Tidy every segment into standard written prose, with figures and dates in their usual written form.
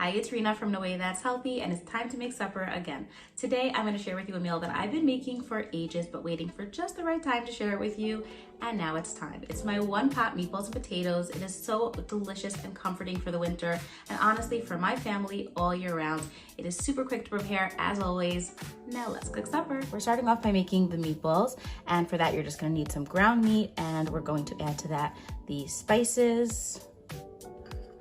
Hi, it's Rena from No Way That's Healthy, and it's time to make supper again. Today, I'm going to share with you a meal that I've been making for ages, but waiting for just the right time to share it with you, and now it's time. It's my one-pot meatballs and potatoes. It is so delicious and comforting for the winter, and honestly, for my family all year round. It is super quick to prepare, as always. Now let's cook supper. We're starting off by making the meatballs, and for that, you're just going to need some ground meat, and we're going to add to that the spices,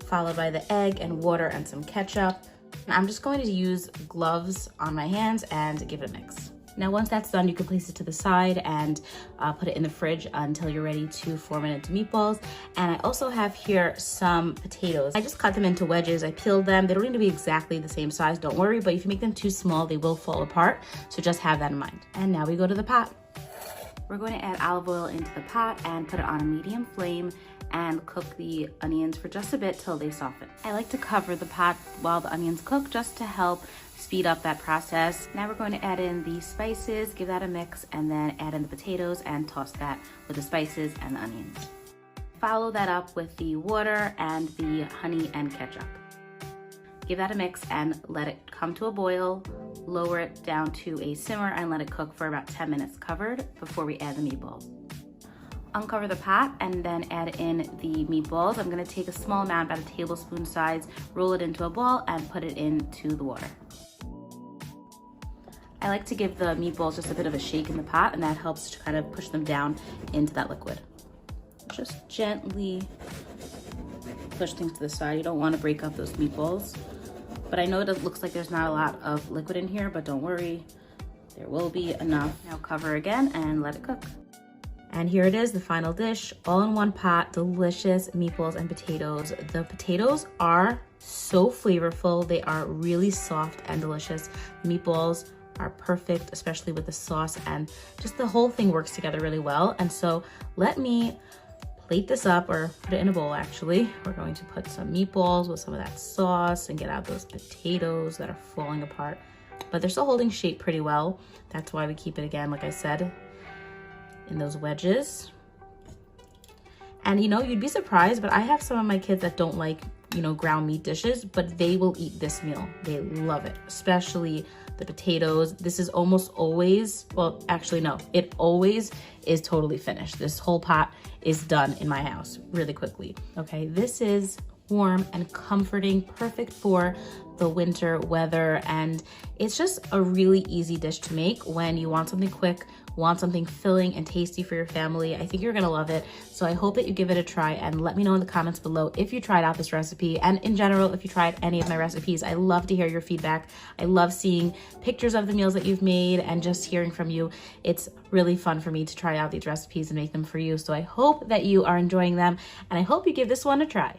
followed by the egg and water and some ketchup. I'm just going to use gloves on my hands and give it a mix. Now, once that's done, you can place it to the side and put it in the fridge until you're ready to form it into meatballs. And I also have here some potatoes. I just cut them into wedges. I peeled them. They don't need to be exactly the same size, don't worry, but if you make them too small, they will fall apart. So just have that in mind. And now we go to the pot. We're going to add olive oil into the pot and put it on a medium flame and cook the onions for just a bit till they soften. I like to cover the pot while the onions cook just to help speed up that process. Now we're going to add in the spices, give that a mix, and then add in the potatoes and toss that with the spices and the onions. Follow that up with the water and the honey and ketchup. Give that a mix and let it come to a boil. Lower it down to a simmer and let it cook for about 10 minutes covered before we add the meatballs. Uncover the pot and then add in the meatballs. I'm gonna take a small amount, about a tablespoon size, roll it into a ball and put it into the water. I like to give the meatballs just a bit of a shake in the pot, and that helps to kind of push them down into that liquid. Just gently push things to the side. You don't want to break up those meatballs. But I know it looks like there's not a lot of liquid in here, but don't worry, there will be enough. Now cover again and let it cook. And here it is, the final dish, all in one pot, delicious meatballs and potatoes. The potatoes are so flavorful. They are really soft and delicious. Meatballs are perfect, especially with the sauce, and just the whole thing works together really well. And so let me plate this up, or put it in a bowl actually. We're going to put some meatballs with some of that sauce and get out those potatoes that are falling apart. But they're still holding shape pretty well. That's why we keep it, again, like I said, in those wedges. And you know, you'd be surprised, but I have some of my kids that don't like, you know, ground meat dishes, but they will eat this meal. They love it, especially the potatoes. This is almost always, well, actually no, it always is totally finished. This whole pot is done in my house really quickly. Okay, this is warm and comforting, perfect for the winter weather, and it's just a really easy dish to make when you want something quick, want something filling and tasty for your family. I think you're gonna love it. So I hope that you give it a try, and let me know in the comments below if you tried out this recipe, and in general, if you tried any of my recipes. I love to hear your feedback. I love seeing pictures of the meals that you've made and just hearing from you. It's really fun for me to try out these recipes and make them for you. So I hope that you are enjoying them, and I hope you give this one a try.